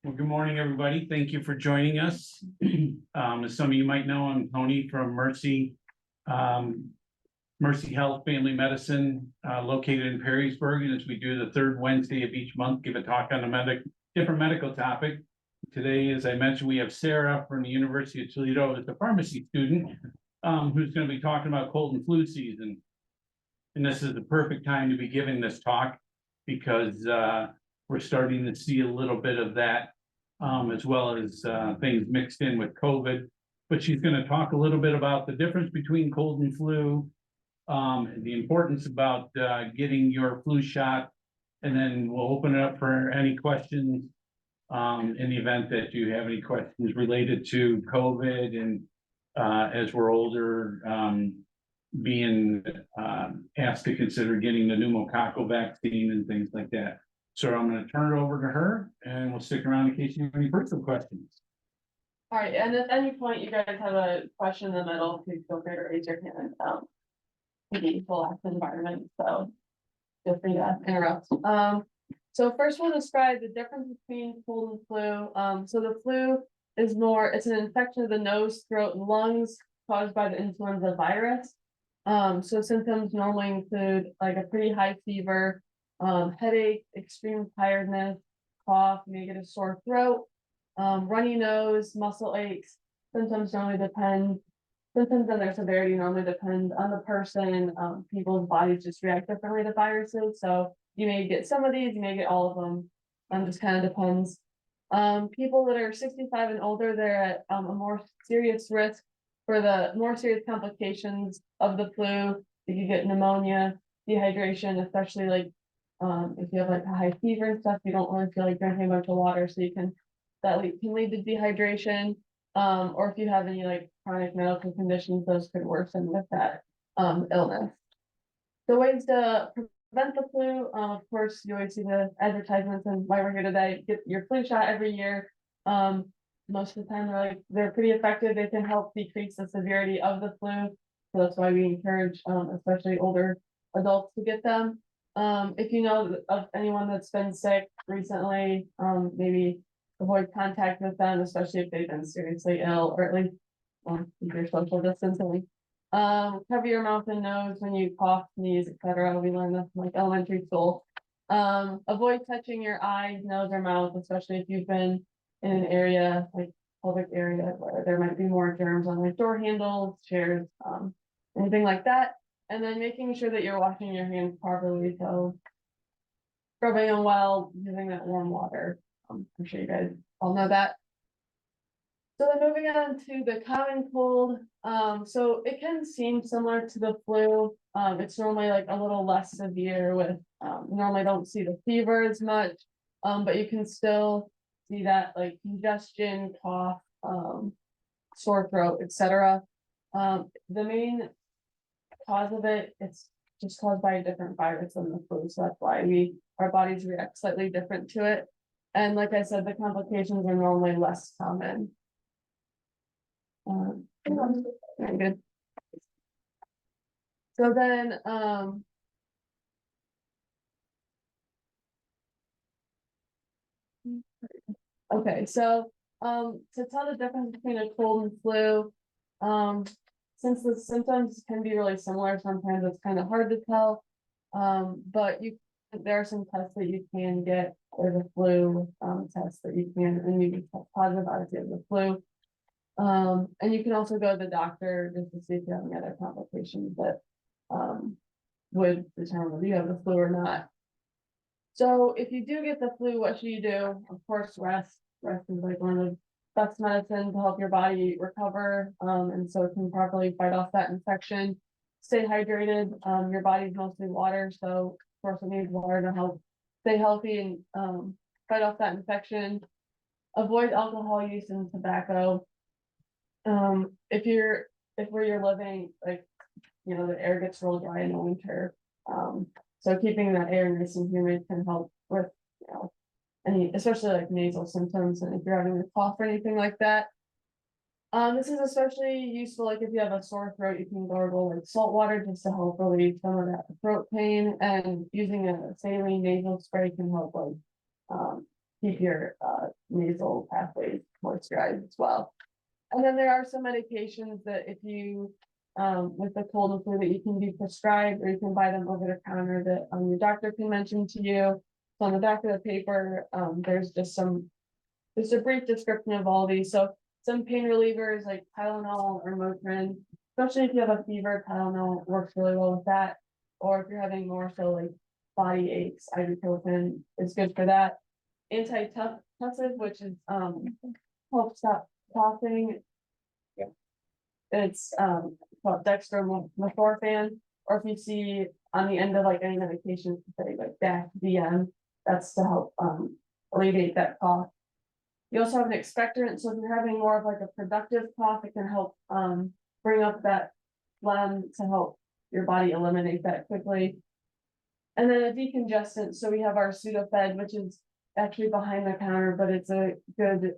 Well, good morning, everybody. Thank you for joining us. As some of you might know, I'm Tony from Mercy Health Family Medicine, located in Perrysburg. And as we do the third Wednesday of each month, give a talk on a different medical topic. Today, as I mentioned, we have Sarah from the University of Toledo as a pharmacy student, who's going to be talking about cold and flu season. And this is the perfect time to be giving this talk because we're starting to see a little bit of that, as well as things mixed in with COVID. But she's going to talk a little bit about the difference between cold and flu, and the importance about getting your flu shot, and then we'll open it up for any questions in the event that you have any questions related to COVID and as we're older, being asked to consider getting the pneumococcal vaccine and things like that. So I'm going to turn it over to her and we'll stick around in case you have any personal questions. All right, and at any point you guys have a question in the middle, please feel free to raise your hand. Maybe full active environment, so feel free to interrupt. So first we'll describe the difference between cold and flu. So the flu is it's an infection of the nose, throat, and lungs caused by the influenza virus. So symptoms normally include like a pretty high fever, headache, extreme tiredness, cough, you may get a sore throat, runny nose, muscle aches. Symptoms and their severity normally depend on the person. People's bodies just react differently to viruses. So you may get some of these, you may get all of them. Just kind of depends. People that are 65 and older, they're at a more serious risk for the more serious complications of the flu. You can get pneumonia, dehydration, especially like if you have like a high fever and stuff, you don't really feel like drinking a bunch of water, so that can lead to dehydration. Or if you have any like chronic medical conditions, those could worsen with that illness. The ways to prevent the flu, of course, you always see the advertisements and why we're here today. Get your flu shot every year. Most of the time they're pretty effective. They can help decrease the severity of the flu. So that's why we encourage especially older adults to get them. If you know of anyone that's been sick recently, maybe avoid contact with them, especially if they've been seriously ill, or at least keep your social distancing. Cover your mouth and nose when you cough, sneeze, etc. We learned that from like elementary school. Avoid touching your eyes, nose, or mouth, especially if you've been in an area like public area where there might be more germs on like door handles, chairs, anything like that. And then making sure that you're washing your hands properly, so scrubbing them well, using that warm water. I'm sure you guys all know that. So then moving on to the common cold. So it can seem similar to the flu. It's normally like a little less severe with, normally don't see the fever as much, but you can still see that like congestion, cough, sore throat, etc. The main cause of it's just caused by a different virus than the flu. So that's why our bodies react slightly different to it. And like I said, the complications are normally less common. Very good. So then, okay, so to tell the difference between a cold and flu, since the symptoms can be really similar, sometimes it's kind of hard to tell. But there are some tests that you can get, or the flu test that you can, and you can test positive out of the flu. And you can also go to the doctor just to see if you have any other complications that would determine whether you have the flu or not. So if you do get the flu, what should you do? Of course, rest. Rest is like one of the best medicine to help your body recover, and so it can properly fight off that infection. Stay hydrated. Your body's mostly water, so of course it needs water to help stay healthy and fight off that infection. Avoid alcohol use and tobacco. If where you're living, like, you know, the air gets real dry in the winter. So keeping that air nice and humid can help with, you know, especially like nasal symptoms, and if you're having a cough or anything like that. This is especially useful, like if you have a sore throat, you can gargle like salt water just to help relieve some of that throat pain, and using a saline nasal spray can help like keep your nasal pathways moisturized as well. And then there are some medications that if you, with the cold and flu, that you can be prescribed, or you can buy them over the counter that your doctor can mention to you. So on the back of the paper, there's just a brief description of all these. So some pain relievers like Tylenol or Motrin, especially if you have a fever, Tylenol works really well with that. Or if you're having more so like body aches, ibuprofen is good for that. Antitussive, which is helps stop coughing. Yeah. It's called dextromethorphan, or if you see on the end of like any medication, say like DM, that's to help alleviate that cough. You also have an expectorant, so if you're having more of like a productive cough, it can help bring up that phlegm to help your body eliminate that quickly. And then a decongestant, so we have our Sudafed, which is actually behind the counter, but it's a good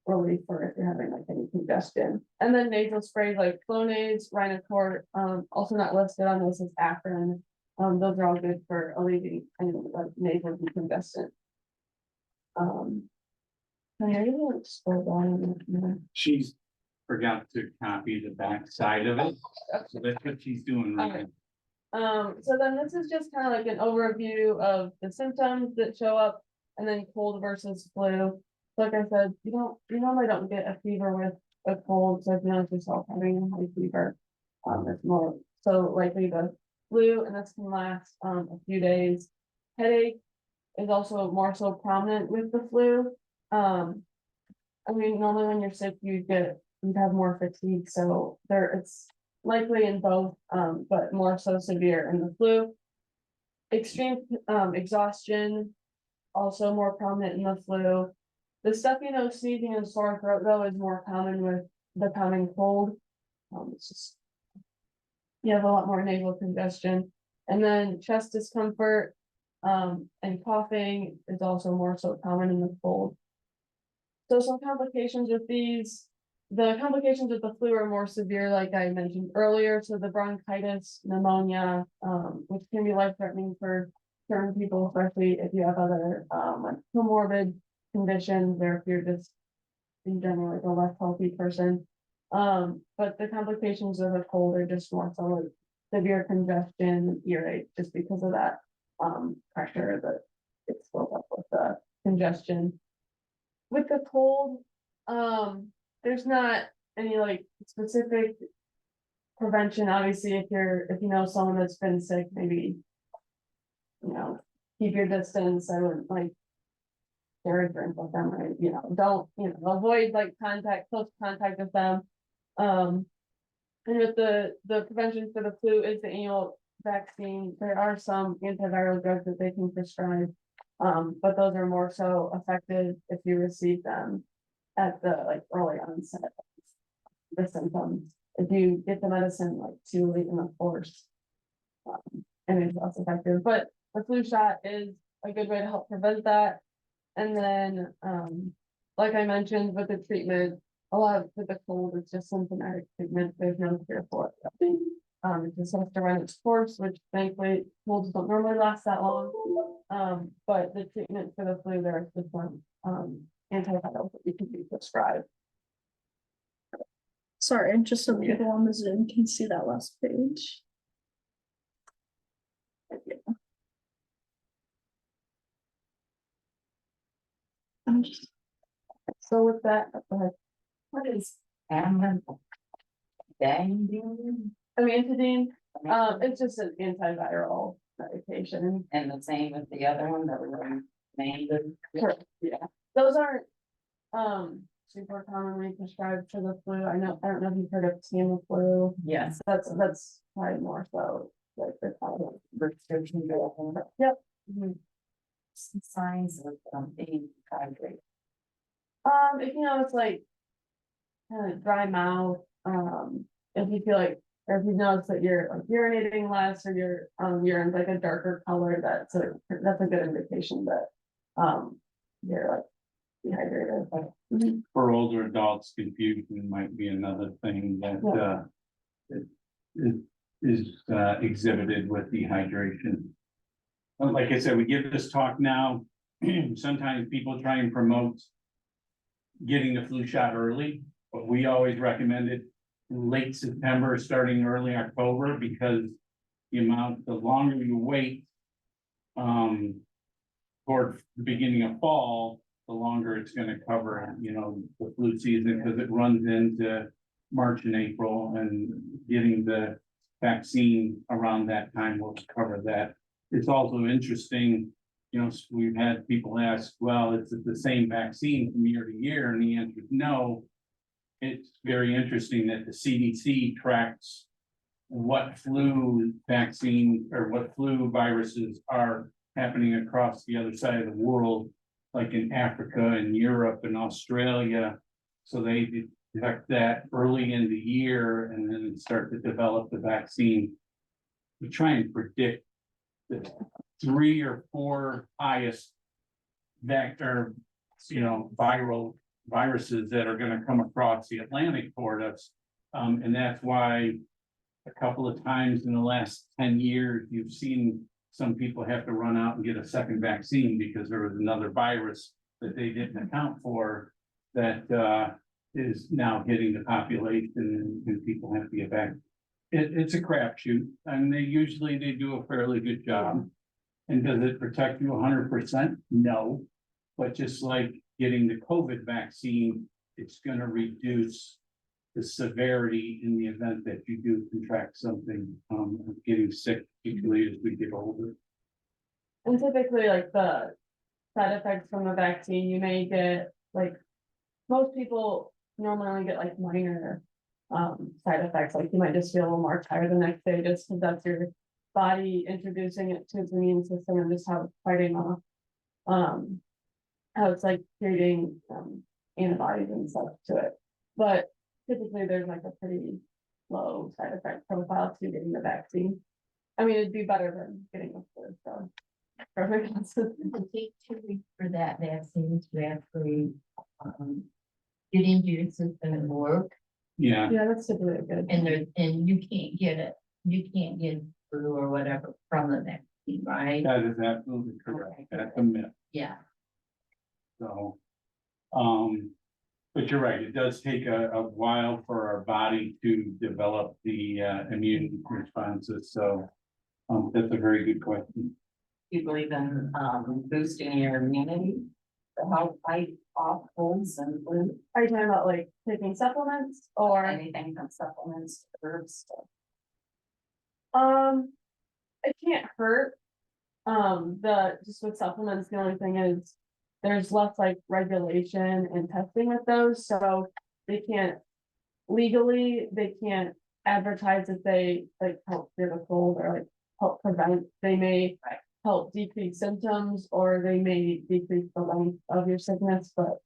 relief for if you're having like any congestion. And then nasal sprays like Flonase, Rhinocort, also not listed on this as Afrin. Those are all good for alleviating any like nasal decongestant. I really scroll down. She's forgot to copy the back side of it, so that's what she's doing right now. So then this is just kind of like an overview of the symptoms that show up, and then cold versus flu. Like I said, you normally don't get a fever with a cold, so if you notice yourself having a high fever, it's more so likely the flu, and this can last a few days. Headache is also more so prominent with the flu. I mean, normally when you're sick, you'd have more fatigue, so it's likely in both, but more so severe in the flu. Extreme exhaustion, also more prominent in the flu. The stuffy nose, sneezing, and sore throat, though, is more common with the common cold. It's just, you have a lot more nasal congestion. And then chest discomfort and coughing is also more so common in the cold. So some complications with these, the complications with the flu are more severe, like I mentioned earlier. So the bronchitis, pneumonia, which can be life-threatening for certain people, especially if you have other like comorbid conditions, or if you're just in general like a less healthy person. But the complications of a cold are just more so like severe congestion, earache, just because of that pressure that gets built up with the congestion. With the cold, there's not any like specific prevention. Obviously, if you know someone that's been sick, maybe keep your distance. I wouldn't like share a drink with them, or don't avoid like close contact with them. And with the prevention for the flu is the annual vaccine. There are some antiviral drugs that they can prescribe. But those are more so effective if you receive them at the like early onset of the symptoms. If you get the medicine like too late in the course, and it's less effective. But the flu shot is a good way to help prevent that. And then, like I mentioned, with the treatment, a lot of with the cold, it's just symptomatic treatment. There's no cure for it. It just has to run its course, which thankfully colds don't normally last that long. But the treatment for the flu, there are some antivirals that you can be prescribed. Sorry, just so people on the Zoom can see that last page. So with that, go ahead. What is amantadine? Amantadine, it's just an antiviral medication. And the same with the other one that we named it. Correct, yeah. Those aren't super commonly prescribed for the flu. I don't know if you've heard of Tamiflu. Yes. That's probably more so like the Prescription drug. Yep. Mhm. Some signs of being dehydrated. If it's like kind of dry mouth, if you feel like, or if you notice that you're like urinating less, or your urine's like a darker color, that's a good indication that you're like dehydrated. For older adults, confusion might be another thing that is exhibited with dehydration. Like I said, we give this talk now sometimes people try and promote getting the flu shot early, but we always recommend it late September, starting early October, because the longer you wait, toward the beginning of fall, the longer it's gonna cover, the flu season, because it runs into March and April, and getting the vaccine around that time will cover that. It's also interesting, we've had people ask, well, is it the same vaccine from year to year? And the answer is no. It's very interesting that the CDC tracks what flu vaccine or what flu viruses are happening across the other side of the world, like in Africa and Europe and Australia. So they detect that early in the year and then start to develop the vaccine. We try and predict the 3 or 4 highest vector, viral viruses that are going to come across the Atlantic toward us. And that's why a couple of times in the last 10 years, you've seen some people have to run out and get a second vaccine because there was another virus that they didn't account for that is now hitting the population, and people have to get back. It's a crapshoot, and they do a fairly good job. And does it protect you 100%? No, but just like getting the COVID vaccine, it's going to reduce the severity in the event that you do contract something, getting sick, particularly as we get older. And typically, like the side effects from the vaccine, you may get most people normally only get minor side effects. Like you might just feel a little more tired the next day, just because that's your body introducing it to its immune system and just how it's fighting off, how it's creating antibodies and stuff to it. But typically there's a pretty low side effect profile to getting the vaccine. I mean, it'd be better than getting a flu, so. Perfect. It would take 2 weeks for that vaccine to actually get into your system and work. Yeah, Yeah, that's typically good. And you can't get flu or whatever from the vaccine, right? that is absolutely correct. That's a myth. Yeah. So, but you're right, it does take a while for our body to develop the immune responses. So, that's a very good question. You believe in boosting your immunity to help fight off colds and flu? Are you talking about taking supplements or? Anything from supplements, herbs? It can't hurt. Just with supplements, the only thing is there's less regulation and testing with those, so they can't advertise that they help cure the cold or help prevent. They may help decrease symptoms, or they may decrease the length of your sickness, but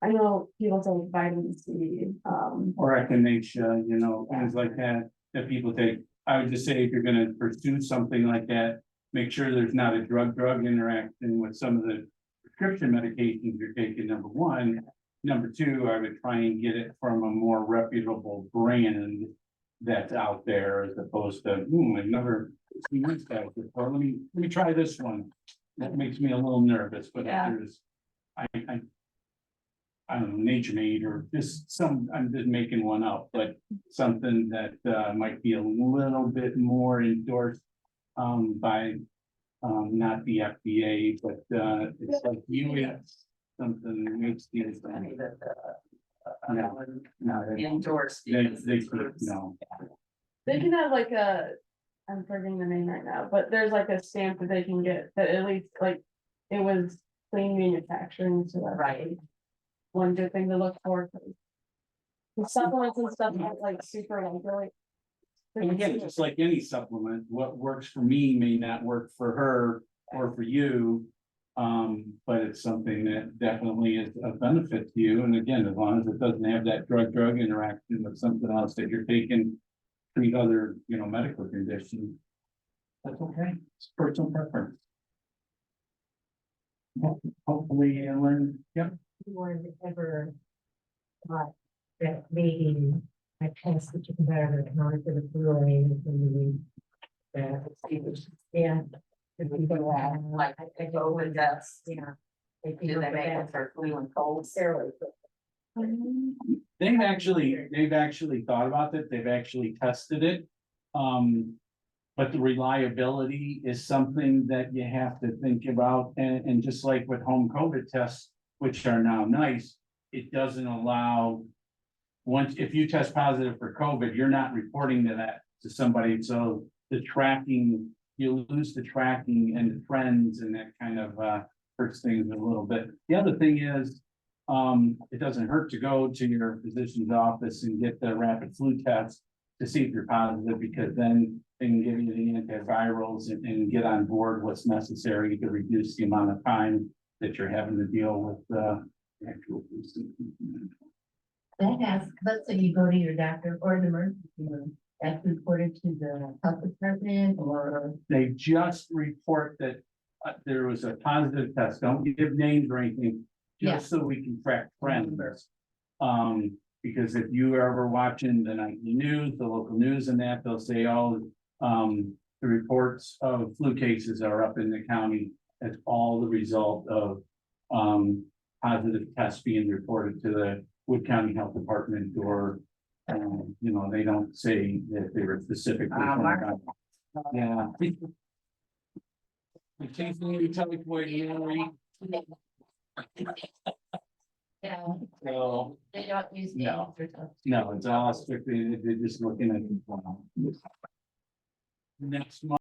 I know people take vitamin C, Or echinacea, things like that people take. I would just say if you're gonna pursue something like that, make sure there's not a drug-drug interaction with some of the prescription medications you're taking, number one. Number two, I would try and get it from a more reputable brand that's out there, as opposed to, I've never seen this guy before. Let me try this one. That makes me a little nervous, but Yeah. there's, I don't know, Nature Made or just I'm just making one up, but something that might be a little bit more endorsed by not the FDA, but it's like US, something that makes these. Endorsed. No. they can have I'm forgetting the name right now, but there's a stamp that they can get that at least it was clean manufacturing, so that's Right. one good thing to look for. 'Cause the supplements and stuff are super really. And again, just like any supplement, what works for me may not work for her or for you. But it's something that definitely is a benefit to you. And again, as long as it doesn't have that drug-drug interaction with something else that you're taking, treat other, medical conditions. That's okay. It's personal preference. Hopefully, learn. Yep. Anyone ever thought that maybe I test that you can better monitor the flu that yeah, Like, I go with this, you know. Do they make it for flu and cold? They've actually thought about it, they've actually tested it. But the reliability is something that you have to think about, and just like with home COVID tests, which are now nice, it doesn't allow. Once, if you test positive for COVID, you're not reporting to somebody, so the tracking, you lose the tracking and the trends, and that kind of hurts things a little bit. The other thing is, it doesn't hurt to go to your physician's office and get the rapid flu test to see if you're positive, because then they can give you the antivirals and get on board what's necessary to reduce the amount of time that you're having to deal with the actual flu symptoms. That has, let's say you go to your doctor or the emergency room, that's reported to the health department or. They just report that there was a positive test, don't give names or anything, Yeah. just so we can track trends. Because if you are ever watching the nightly news, the local news and that, they'll say, oh, the reports of flu cases are up in the county. That's all the result of positive tests being reported to the Wood County Health Department, or you know, they don't say that they were specifically. Yeah. Chasing typhoid, Yeah, so, they don't use names No. or something. no, it's all strictly, they're just looking at. Next month.